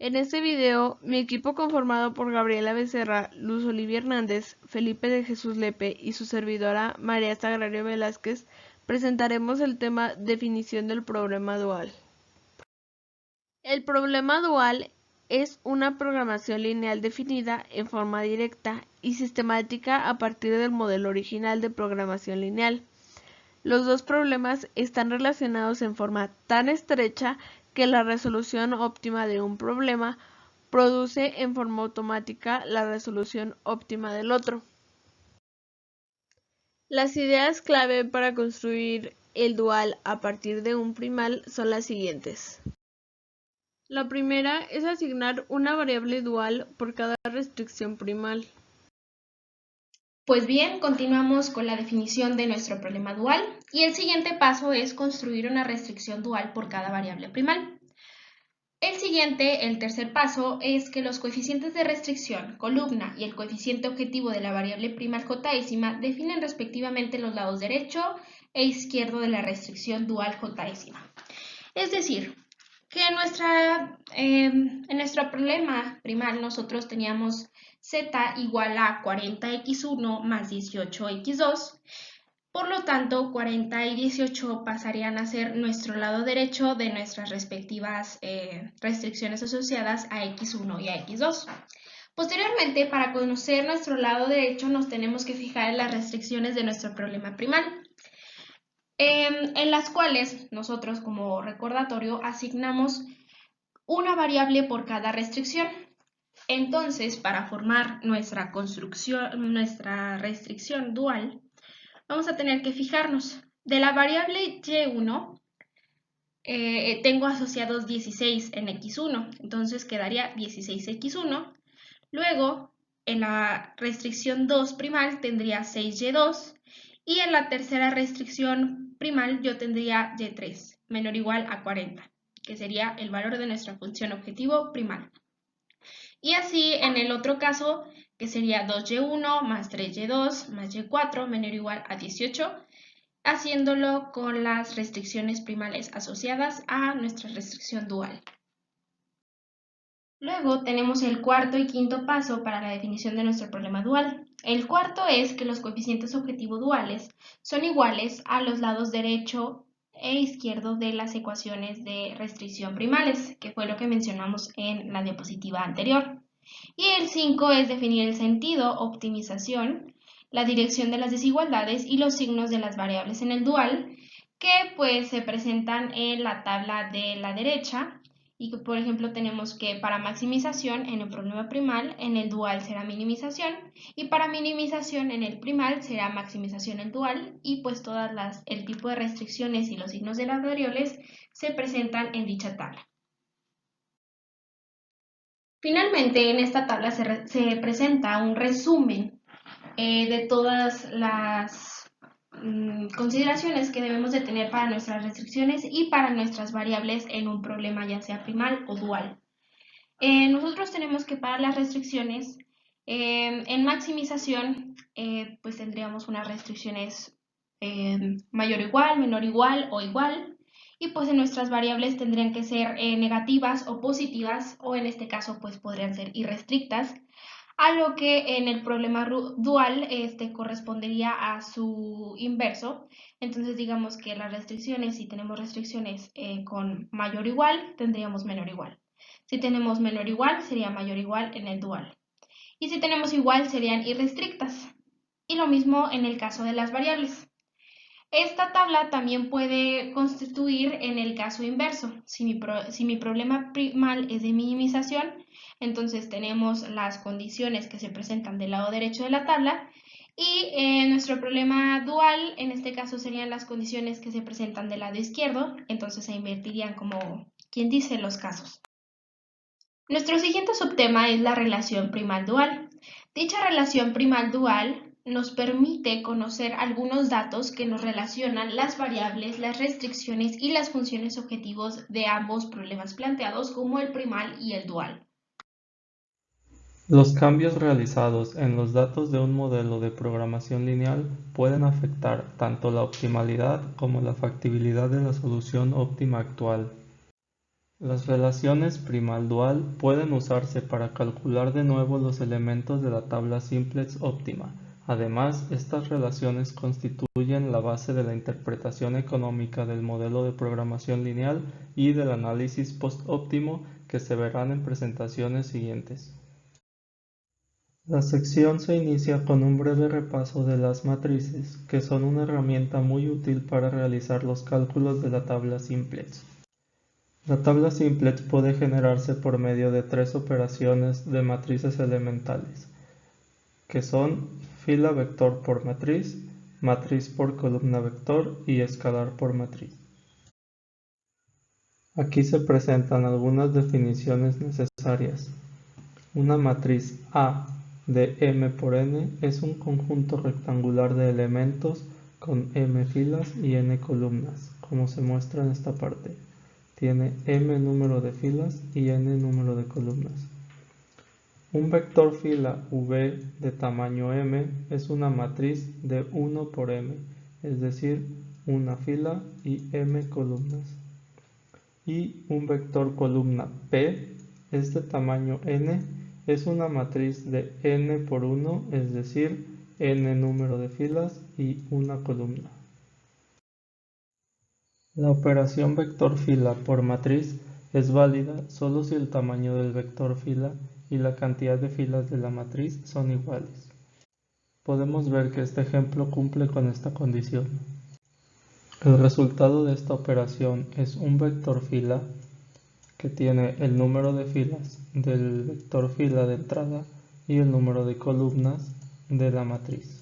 En este video, mi equipo conformado por Gabriela Becerra, Luz Olivia Hernández, Felipe de Jesús Lepe y su servidora María Sagrario Velázquez presentaremos el tema definición del problema dual. El problema dual es una programación lineal definida en forma directa y sistemática a partir del modelo original de programación lineal. Los dos problemas están relacionados en forma tan estrecha que la resolución óptima de un problema produce en forma automática la resolución óptima del otro. Las ideas clave para construir el dual a partir de un primal son las siguientes. La primera es asignar una variable dual por cada restricción primal. Pues bien, continuamos con la definición de nuestro problema dual y el siguiente paso es construir una restricción dual por cada variable primal. El tercer paso, es que los coeficientes de restricción, columna y el coeficiente objetivo de la variable primal jésima definen respectivamente los lados derecho e izquierdo de la restricción dual jésima. Es decir, que en nuestro problema primal nosotros teníamos z igual a 40x1 más 18x2. Por lo tanto, 40 y 18 pasarían a ser nuestro lado derecho de nuestras respectivas restricciones asociadas a x1 y a x2. Posteriormente, para conocer nuestro lado derecho, nos tenemos que fijar en las restricciones de nuestro problema primal, en las cuales nosotros, como recordatorio, asignamos una variable por cada restricción. Entonces, para formar nuestra restricción dual, vamos a tener que fijarnos. De la variable y1, tengo asociados 16 en x1, entonces quedaría 16x1. Luego, en la restricción 2 primal tendría 6y2 y en la tercera restricción primal yo tendría y3 menor o igual a 40, que sería el valor de nuestra función objetivo primal. Y así en el otro caso, que sería 2y1 más 3y2 más y4 menor o igual a 18, haciéndolo con las restricciones primales asociadas a nuestra restricción dual. Luego tenemos el cuarto y quinto paso para la definición de nuestro problema dual. El cuarto es que los coeficientes objetivo duales son iguales a los lados derecho e izquierdo de las ecuaciones de restricción primales, que fue lo que mencionamos en la diapositiva anterior. Y el 5 es definir el sentido, optimización, la dirección de las desigualdades y los signos de las variables en el dual, que pues se presentan en la tabla de la derecha, y que por ejemplo tenemos que para maximización en el problema primal, en el dual será minimización, y para minimización en el primal será maximización en dual, y pues el tipo de restricciones y los signos de las variables se presentan en dicha tabla. Finalmente, en esta tabla se presenta un resumen de todas las consideraciones que debemos de tener para nuestras restricciones y para nuestras variables en un problema ya sea primal o dual. Nosotros tenemos que para las restricciones, en maximización, pues tendríamos unas restricciones mayor o igual, menor o igual o igual. Y pues en nuestras variables tendrían que ser negativas o positivas, o en este caso pues podrían ser irrestrictas, a lo que en el problema dual correspondería a su inverso. Entonces digamos que las restricciones, si tenemos restricciones con mayor o igual, tendríamos menor o igual. Si tenemos menor o igual, sería mayor o igual en el dual. Y si tenemos igual, serían irrestrictas. Y lo mismo en el caso de las variables. Esta tabla también puede constituir en el caso inverso. Si mi problema primal es de minimización, entonces tenemos las condiciones que se presentan del lado derecho de la tabla, y nuestro problema dual, en este caso serían las condiciones que se presentan del lado izquierdo, entonces se invertirían como quien dice los casos. Nuestro siguiente subtema es la relación primal-dual. Dicha relación primal-dual nos permite conocer algunos datos que nos relacionan las variables, las restricciones y las funciones objetivos de ambos problemas planteados, como el primal y el dual. Los cambios realizados en los datos de un modelo de programación lineal pueden afectar tanto la optimalidad como la factibilidad de la solución óptima actual. Las relaciones primal-dual pueden usarse para calcular de nuevo los elementos de la tabla simplex óptima. Además, estas relaciones constituyen la base de la interpretación económica del modelo de programación lineal y del análisis post-óptimo que se verán en presentaciones siguientes. La sección se inicia con un breve repaso de las matrices, que son una herramienta muy útil para realizar los cálculos de la tabla simplex. La tabla simplex puede generarse por medio de tres operaciones de matrices elementales, que son fila vector por matriz, matriz por columna vector y escalar por matriz. Aquí se presentan algunas definiciones necesarias. Una matriz A de m por n es un conjunto rectangular de elementos con m filas y n columnas, como se muestra en esta parte. Tiene m número de filas y n número de columnas. Un vector fila v de tamaño m es una matriz de 1 por m, es decir, una fila y m columnas. Y un vector columna p es de tamaño n, es una matriz de n por 1, es decir, n número de filas y una columna. La operación vector fila por matriz es válida solo si el tamaño del vector fila y la cantidad de filas de la matriz son iguales. Podemos ver que este ejemplo cumple con esta condición. El resultado de esta operación es un vector fila que tiene el número de filas del vector fila de entrada y el número de columnas de la matriz.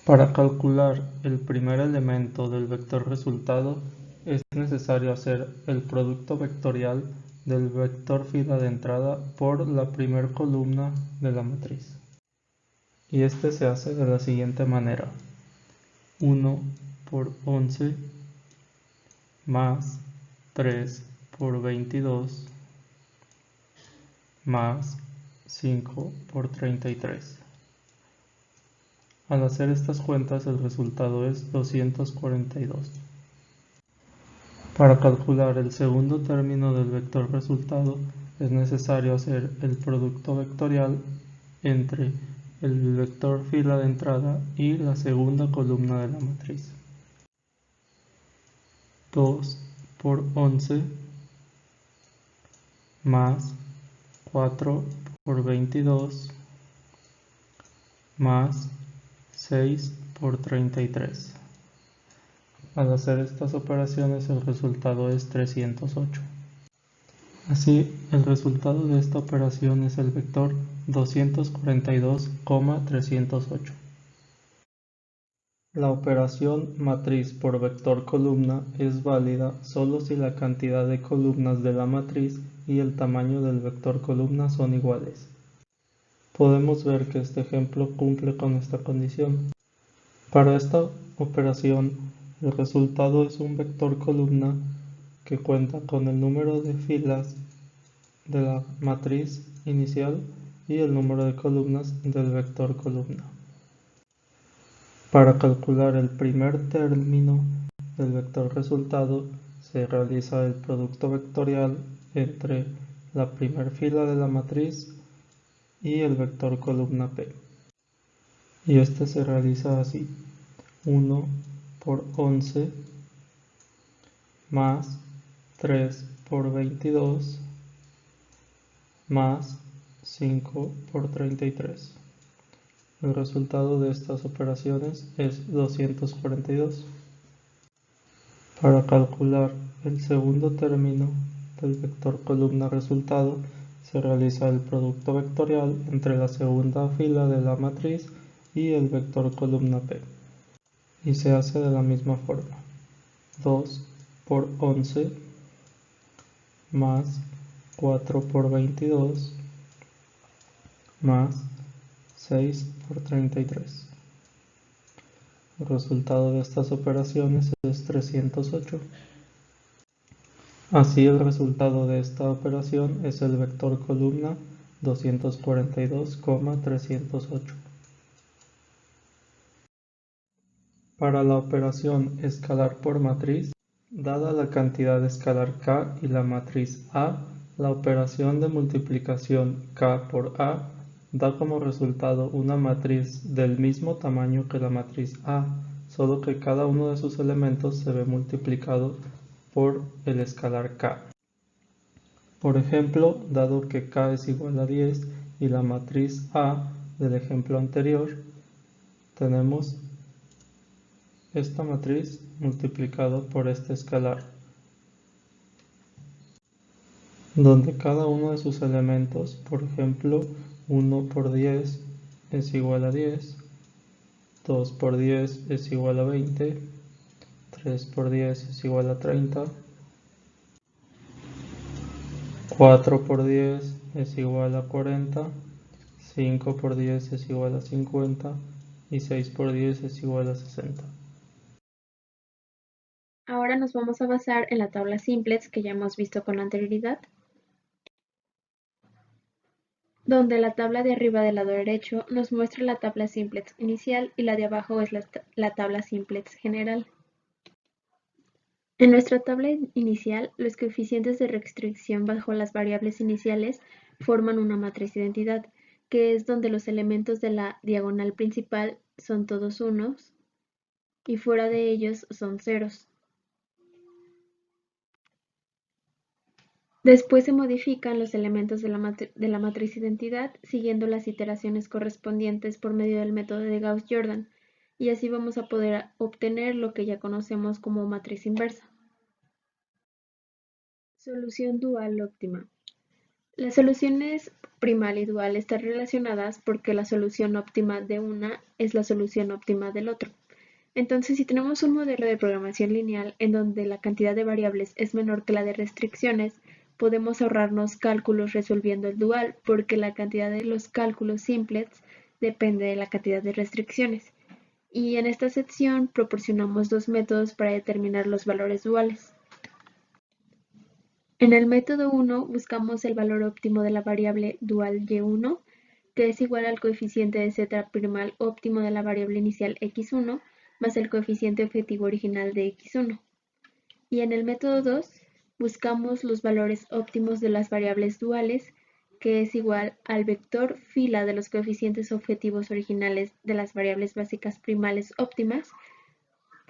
Para calcular el primer elemento del vector resultado es necesario hacer el producto vectorial del vector fila de entrada por la primer columna de la matriz. Y este se hace de la siguiente manera: 1 por 11 más 3 por 22 más 5 por 33. Al hacer estas cuentas el resultado es 242. Para calcular el segundo término del vector resultado es necesario hacer el producto vectorial entre el vector fila de entrada y la segunda columna de la matriz. 2 por 11 más 4 por 22 más 6 por 33. Al hacer estas operaciones el resultado es 308. Así, el resultado de esta operación es el vector 242,308. La operación matriz por vector columna es válida solo si la cantidad de columnas de la matriz y el tamaño del vector columna son iguales. Podemos ver que este ejemplo cumple con esta condición. Para esta operación, el resultado es un vector columna que cuenta con el número de filas de la matriz inicial y el número de columnas del vector columna. Para calcular el primer término del vector resultado, se realiza el producto vectorial entre la primera fila de la matriz y el vector columna P. Y este se realiza así: 1 por 11 más 3 por 22 más 5 por 33. El resultado de estas operaciones es 242. Para calcular el segundo término del vector columna resultado, se realiza el producto vectorial entre la segunda fila de la matriz y el vector columna P. Y se hace de la misma forma: 2 por 11 más 4 por 22 más 6 por 33. El resultado de estas operaciones es 308. Así, el resultado de esta operación es el vector columna 242,308. Para la operación escalar por matriz, Dada la cantidad escalar K y la matriz A, la operación de multiplicación K por A da como resultado una matriz del mismo tamaño que la matriz A, solo que cada uno de sus elementos se ve multiplicado por el escalar K. Por ejemplo, dado que K es igual a 10 y la matriz A del ejemplo anterior, tenemos esta matriz multiplicado por este escalar, donde cada uno de sus elementos, por ejemplo, 1 por 10 es igual a 10, 2 por 10 es igual a 20, 3 por 10 es igual a 30, 4 por 10 es igual a 40, 5 por 10 es igual a 50 y 6 por 10 es igual a 60. Ahora nos vamos a basar en la tabla simplex que ya hemos visto con anterioridad, donde la tabla de arriba del lado derecho nos muestra la tabla simplex inicial y la de abajo es la tabla simplex general. En nuestra tabla inicial, los coeficientes de restricción bajo las variables iniciales forman una matriz identidad, que es donde los elementos de la diagonal principal son todos unos y fuera de ellos son ceros. Después se modifican los elementos de la matriz identidad siguiendo las iteraciones correspondientes por medio del método de Gauss-Jordan, y así vamos a poder obtener lo que ya conocemos como matriz inversa. Solución dual óptima. Las soluciones primal y dual están relacionadas porque la solución óptima de una es la solución óptima del otro. Entonces, si tenemos un modelo de programación lineal en donde la cantidad de variables es menor que la de restricciones, podemos ahorrarnos cálculos resolviendo el dual porque la cantidad de los cálculos simples depende de la cantidad de restricciones. Y en esta sección proporcionamos dos métodos para determinar los valores duales. En el método 1 buscamos el valor óptimo de la variable dual y1, que es igual al coeficiente de z' óptimo de la variable inicial x1 más el coeficiente objetivo original de x1. Y en el método 2 buscamos los valores óptimos de las variables duales, que es igual al vector fila de los coeficientes objetivos originales de las variables básicas primales óptimas,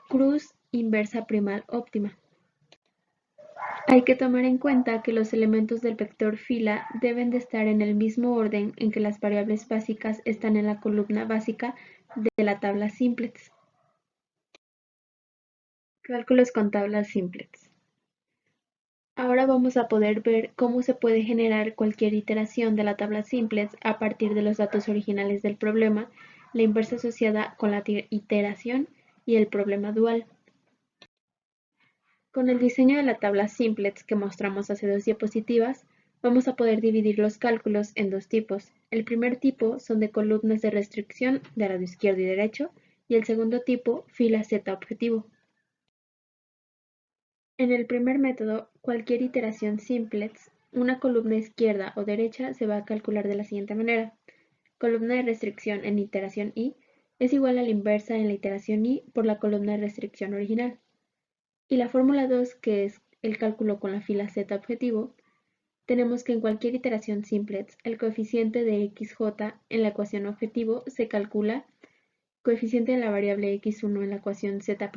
cruz inversa primal óptima. Hay que tomar en cuenta que los elementos del vector fila deben de estar en el mismo orden en que las variables básicas están en la columna básica de la tabla simplex. Cálculos con tablas simplex. Ahora vamos a poder ver cómo se puede generar cualquier iteración de la tabla simplex a partir de los datos originales del problema, la inversa asociada con la iteración y el problema dual. Con el diseño de la tabla simplex que mostramos hace dos diapositivas, vamos a poder dividir los cálculos en dos tipos. El primer tipo son de columnas de restricción de lado izquierdo y derecho, y el segundo tipo, fila Z objetivo. En el primer método, cualquier iteración simplex, una columna izquierda o derecha se va a calcular de la siguiente manera. Columna de restricción en iteración I es igual a la inversa en la iteración I por la columna de restricción original. Y la fórmula 2, que es el cálculo con la fila Z objetivo, tenemos que en cualquier iteración simplex, el coeficiente de xj en la ecuación objetivo se calcula, coeficiente de la variable x1 en la ecuación z'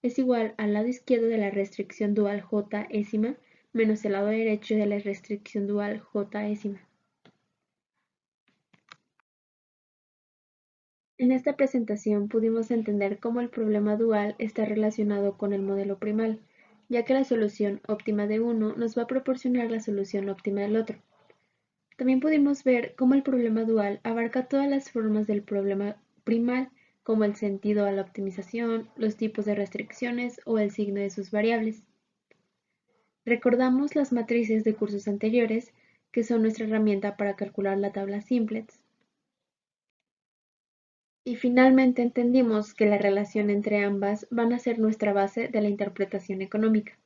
es igual al lado izquierdo de la restricción dual j ésima menos el lado derecho de la restricción dual j ésima. En esta presentación pudimos entender cómo el problema dual está relacionado con el modelo primal, ya que la solución óptima de uno nos va a proporcionar la solución óptima del otro. También pudimos ver cómo el problema dual abarca todas las formas del problema primal, como el sentido a la optimización, los tipos de restricciones o el signo de sus variables. Recordamos las matrices de cursos anteriores, que son nuestra herramienta para calcular la tabla simplex. Y finalmente entendimos que la relación entre ambas van a ser nuestra base de la interpretación económica.